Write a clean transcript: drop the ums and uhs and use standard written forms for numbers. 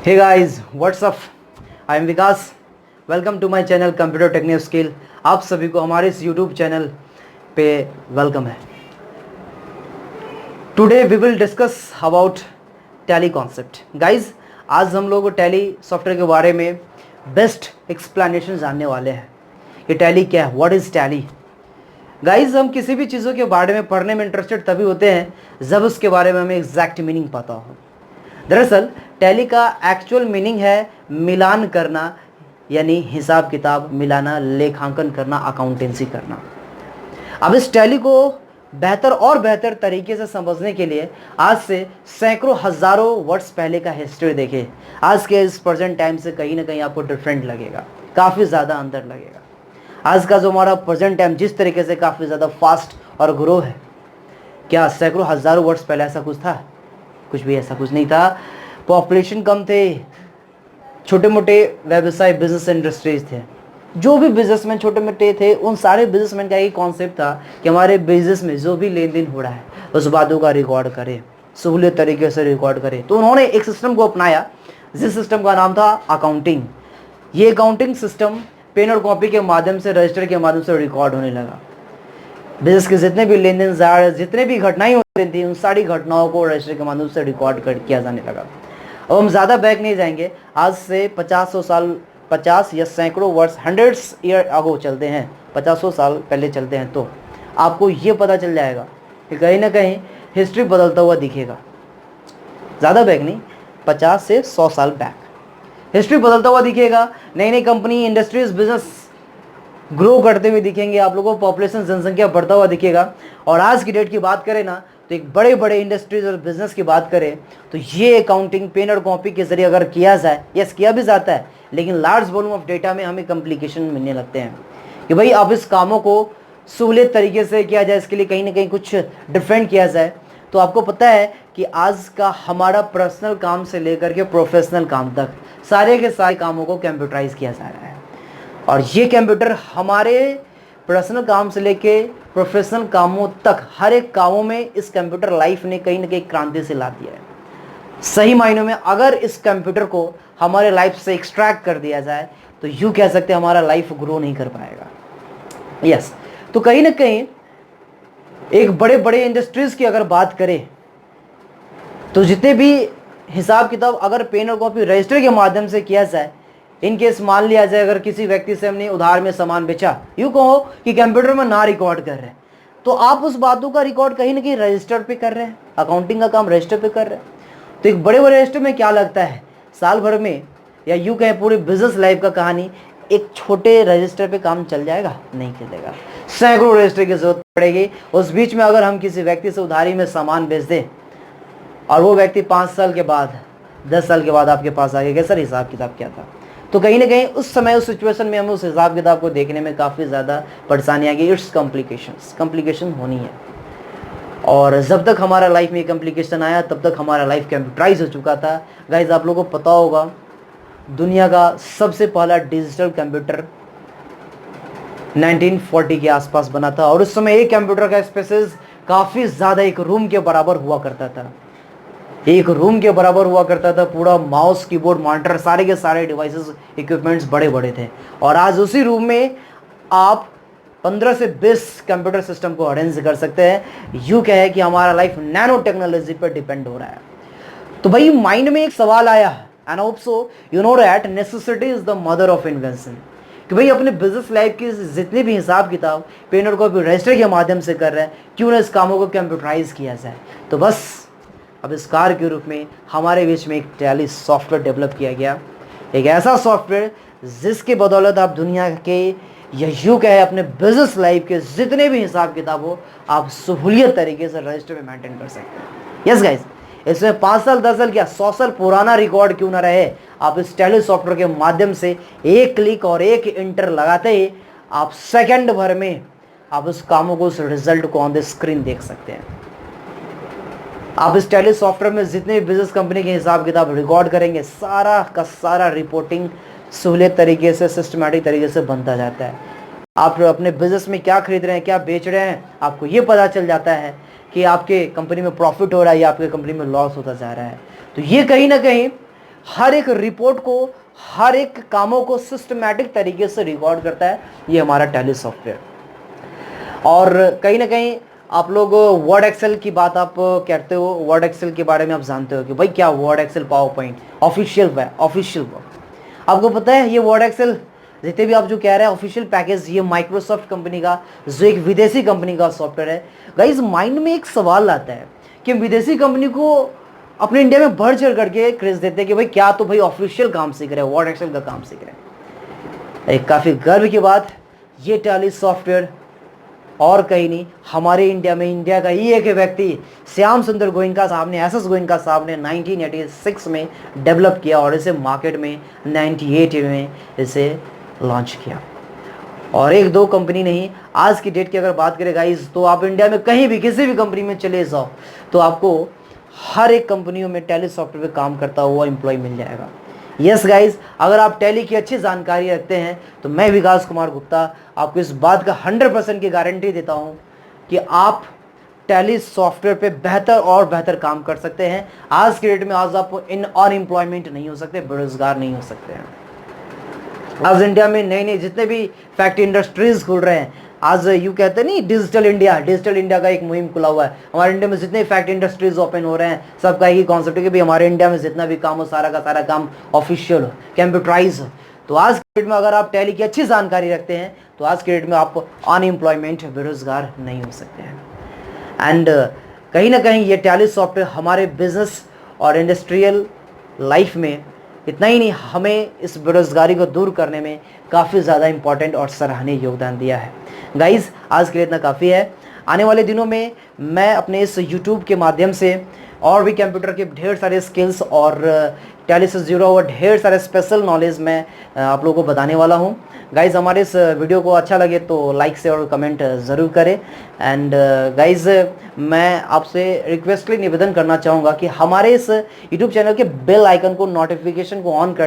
Hey guys what's up, I am Vikas. Welcome to my channel computer technical skill. आप सभी को हमारे इस यूट्यूब चैनल पे वेलकम है। Today we will discuss about Tally concept. Guys आज हम लोग टैली सॉफ्टवेयर के बारे में बेस्ट एक्सप्लेनेशन जानने वाले हैं। ये टैली क्या है, व्हाट इज़ टैली। गाइज हम किसी भी चीज़ों के बारे में पढ़ने में इंटरेस्टेड तभी होते हैं जब उसके बारे में हमें एग्जैक्ट मीनिंग पता हो। दरअसल टैली का एक्चुअल मीनिंग है मिलान करना, यानी हिसाब किताब मिलाना, लेखांकन करना, अकाउंटेंसी करना। अब इस टैली को बेहतर और बेहतर तरीके से समझने के लिए आज से सैकड़ों हज़ारों वर्ष पहले का हिस्ट्री देखें। आज के इस प्रेजेंट टाइम से कहीं ना कहीं आपको डिफरेंट लगेगा, काफ़ी ज़्यादा अंतर लगेगा। आज का जो हमारा प्रेजेंट टाइम जिस तरीके से काफ़ी ज़्यादा फास्ट और ग्रो है, क्या सैकड़ों हज़ारों वर्ष पहले ऐसा कुछ था? कुछ भी ऐसा कुछ नहीं था। पॉपुलेशन कम थे, छोटे मोटे व्यवसाय बिजनेस इंडस्ट्रीज थे। जो भी बिजनेसमैन छोटे मोटे थे उन सारे बिजनेसमैन का एक कॉन्सेप्ट था कि हमारे बिजनेस में जो भी लेन देन हो रहा है उस बातों का रिकॉर्ड करें, सहूलियत तरीके से रिकॉर्ड करें। तो उन्होंने एक सिस्टम को अपनाया जिस सिस्टम का नाम था अकाउंटिंग। ये अकाउंटिंग सिस्टम पेन और कॉपी के माध्यम से, रजिस्टर के माध्यम से रिकॉर्ड होने लगा। बिजनेस के जितने भी लेन देन, जितने भी घटनाएं हो रही थी उन सारी घटनाओं को रजिस्टर के माध्यम से रिकॉर्ड किया जाने लगा। अब हम ज़्यादा बैक नहीं जाएंगे, आज से 50 साल, 50 या सैकड़ों वर्ष, हंड्रेड्स ईयर अगो चलते हैं, 50 साल पहले चलते हैं, तो आपको ये पता चल जाएगा कि कहीं ना कहीं हिस्ट्री बदलता हुआ दिखेगा। ज़्यादा बैक नहीं, 50 से 100 साल बैक हिस्ट्री बदलता हुआ दिखेगा। नई नई कंपनी, इंडस्ट्रीज, बिजनेस ग्रो करते हुए दिखेंगे। आप लोगों को पॉपुलेशन, जनसंख्या बढ़ता हुआ दिखेगा। और आज की डेट की बात करें ना, तो एक बड़े बड़े इंडस्ट्रीज और बिजनेस की बात करें तो ये अकाउंटिंग पेन और कॉपी के जरिए अगर किया जाए, यस किया भी जाता है, लेकिन लार्ज वॉल्यूम ऑफ डेटा में हमें कॉम्प्लिकेशन मिलने लगते हैं कि भाई अब इस कामों को सहूलियत तरीके से किया जाए, इसके लिए कहीं ना कहीं कुछ डिफरेंट किया जाए। तो आपको पता है कि आज का हमारा पर्सनल काम से लेकर के प्रोफेशनल काम तक सारे के सारे कामों को कंप्यूटराइज किया जा रहा है। और ये कंप्यूटर हमारे पर्सनल काम से लेके प्रोफेशनल कामों तक हर एक कामों में इस कंप्यूटर लाइफ ने कहीं ना कहीं क्रांति से ला दिया है। सही मायनों में अगर इस कंप्यूटर को हमारे लाइफ से एक्सट्रैक्ट कर दिया जाए तो यूँ कह सकते हैं हमारा लाइफ ग्रो नहीं कर पाएगा। यस, तो कहीं ना कहीं एक बड़े बड़े इंडस्ट्रीज की अगर बात करें तो जितने भी हिसाब किताब अगर पेन और कॉपी रजिस्टर के माध्यम से किया जाए, इन केस मान लिया जाए अगर किसी व्यक्ति से हमने उधार में सामान बेचा, यूँ कहो कि कंप्यूटर में ना रिकॉर्ड कर रहे हैं, तो आप उस बातों का रिकॉर्ड कहीं ना कहीं रजिस्टर पे कर रहे हैं, अकाउंटिंग का काम रजिस्टर पे कर रहे हैं। तो एक बड़े बड़े रजिस्टर में क्या लगता है, साल भर में या यूँ कहें पूरी बिजनेस लाइफ का कहानी एक छोटे रजिस्टर पे काम चल जाएगा? नहीं चलेगा, सैकड़ों रजिस्टर की जरूरत पड़ेगी। उस बीच में अगर हम किसी व्यक्ति से उधारी में सामान बेच दें और वो व्यक्ति 5 साल के बाद, 10 साल के बाद आपके पास आ गया, सर हिसाब किताब क्या था, तो कहीं ना कहीं उस समय उस सिचुएशन में हमें उस हिसाब किताब को देखने में काफ़ी ज़्यादा परेशानी आएगी। इट्स कॉम्प्लिकेशन होनी है। और जब तक हमारा लाइफ में कॉम्प्लिकेशन आया तब तक हमारा लाइफ कंप्यूटराइज हो चुका था। गाइज आप लोगों को पता होगा दुनिया का सबसे पहला डिजिटल कंप्यूटर 1940 के आसपास बना था और उस समय एक कंप्यूटर का स्पेसेस काफ़ी ज़्यादा एक रूम के बराबर हुआ करता था। एक रूम के बराबर हुआ करता था। पूरा माउस, कीबोर्ड, मॉनिटर, सारे के सारे डिवाइसेस, इक्विपमेंट्स बड़े बड़े थे। और आज उसी रूम में आप 15 से 20 कंप्यूटर सिस्टम को अरेंज कर सकते हैं। यूँ कहे कि हमारा लाइफ नैनो टेक्नोलॉजी पर डिपेंड हो रहा है। तो भाई माइंड में एक सवाल आया, and also you know that necessity is the mother of invention, कि भाई अपने बिजनेस लाइफ की जितने भी हिसाब किताब पेन और कॉपी रजिस्टर के माध्यम से कर रहे हैं, क्यों ना इस कामों को कंप्यूटराइज किया जाए। तो बस आविष्कार के रूप में हमारे बीच में एक टैली सॉफ्टवेयर डेवलप किया गया। एक ऐसा सॉफ्टवेयर जिसके बदौलत आप दुनिया के या यूँ कहे अपने बिजनेस लाइफ के जितने भी हिसाब किताब हो आप सहूलियत तरीके से रजिस्टर में मेंटेन कर सकते हैं। यस गाइज, इसमें 5 साल, 10 साल क्या 100 साल पुराना रिकॉर्ड क्यों ना रहे, आप इस टैली सॉफ्टवेयर के माध्यम से एक क्लिक और एक इंटर लगाते ही आप सेकंड भर में आप उस कामों को, उस रिजल्ट को ऑन द स्क्रीन देख सकते हैं। आप इस टैली सॉफ्टवेयर में जितने भी बिजनेस कंपनी के हिसाब किताब रिकॉर्ड करेंगे, सारा का सारा रिपोर्टिंग सहूलियत तरीके से, सिस्टमैटिक तरीके से बनता जाता है। आप अपने बिजनेस में क्या खरीद रहे हैं, क्या बेच रहे हैं, आपको ये पता चल जाता है कि आपके कंपनी में प्रॉफिट हो रहा है या आपके कंपनी में लॉस होता जा रहा है। तो ये कहीं ना कहीं हर एक रिपोर्ट को, हर एक कामों को सिस्टमैटिक तरीके से रिकॉर्ड करता है, ये हमारा टैली सॉफ्टवेयर। और कहीं ना कहीं आप लोग वर्ड एक्सेल की बात आप कहते हो, वर्ड एक्सेल के बारे में आप जानते हो कि भाई क्या Word Excel, PowerPoint, official आपको पता है ये वर्ड एक्सेल जितने भी आप जो कह रहे हैं ऑफिशियल पैकेज, ये माइक्रोसॉफ्ट कंपनी का जो एक विदेशी कंपनी का सॉफ्टवेयर है। गाइज माइंड में एक सवाल आता है कि विदेशी कंपनी को अपने इंडिया में बढ़ चढ़ करके क्रेज देते हैं कि भाई क्या तो भाई ऑफिशियल काम सीख रहे हैं, वर्ड एक्सेल का काम सीख रहे हैं। एक काफ़ी गर्व की बात, ये टैली सॉफ्टवेयर और कहीं नहीं, हमारे इंडिया में इंडिया का ही एक व्यक्ति श्याम सुंदर गोयनका साहब ने, SS गोयनका साहब ने 1986 में डेवलप किया और इसे मार्केट में 98 में इसे लॉन्च किया। और एक दो कंपनी नहीं, आज की डेट की अगर बात करें गाइस, तो आप इंडिया में कहीं भी किसी भी कंपनी में चले जाओ तो आपको हर एक कंपनियों में टैली सॉफ्टवेयर पे काम करता हुआ एम्प्लॉय मिल जाएगा। यस गाइस, अगर आप टैली की अच्छी जानकारी रखते हैं तो मैं विकास कुमार गुप्ता आपको इस बात का 100% की गारंटी देता हूं कि आप टैली सॉफ्टवेयर पे बेहतर और बेहतर काम कर सकते हैं। आज के डेट में आज आप अनएम्प्लॉयमेंट नहीं हो सकते, बेरोजगार नहीं हो सकते हैं। आज इंडिया में नई नई जितने भी फैक्ट्री इंडस्ट्रीज खुल रहे हैं, आज यू कहते नहीं डिजिटल इंडिया का एक मुहिम खुला हुआ है। हमारे इंडिया में जितने फैक्ट्री इंडस्ट्रीज ओपन हो रहे हैं, सबका एक ही कॉन्सेप्ट है कि भाई हमारे इंडिया में जितना भी काम हो सारा का सारा काम ऑफिशियल हो, कंप्यूटराइज हो। तो आज के डेट में अगर आप टैली की अच्छी जानकारी रखते हैं तो आज के डेट में आप अनएम्प्लॉयमेंट, बेरोजगार नहीं हो सकते हैं। एंड कहीं ना कहीं ये टैली सॉफ्टवेयर हमारे बिजनेस और इंडस्ट्रियल लाइफ में इतना ही नहीं, हमें इस बेरोजगारी को दूर करने में काफ़ी ज़्यादा इंपॉर्टेंट और सराहनीय योगदान दिया है। गाइस आज के लिए इतना काफ़ी है। आने वाले दिनों में मैं अपने इस यूट्यूब के माध्यम से और भी कंप्यूटर के ढेर सारे स्किल्स और टैली से जुड़ा हुआ ढेर सारे स्पेशल नॉलेज मैं आप लोगों को बताने वाला हूं। गाइज़ हमारे इस वीडियो को अच्छा लगे तो लाइक से और कमेंट ज़रूर करें। एंड गाइज़ मैं आपसे रिक्वेस्टली निवेदन करना चाहूँगा कि हमारे इस यूट्यूब चैनल के बेल आइकन को, नोटिफिकेशन को ऑन कर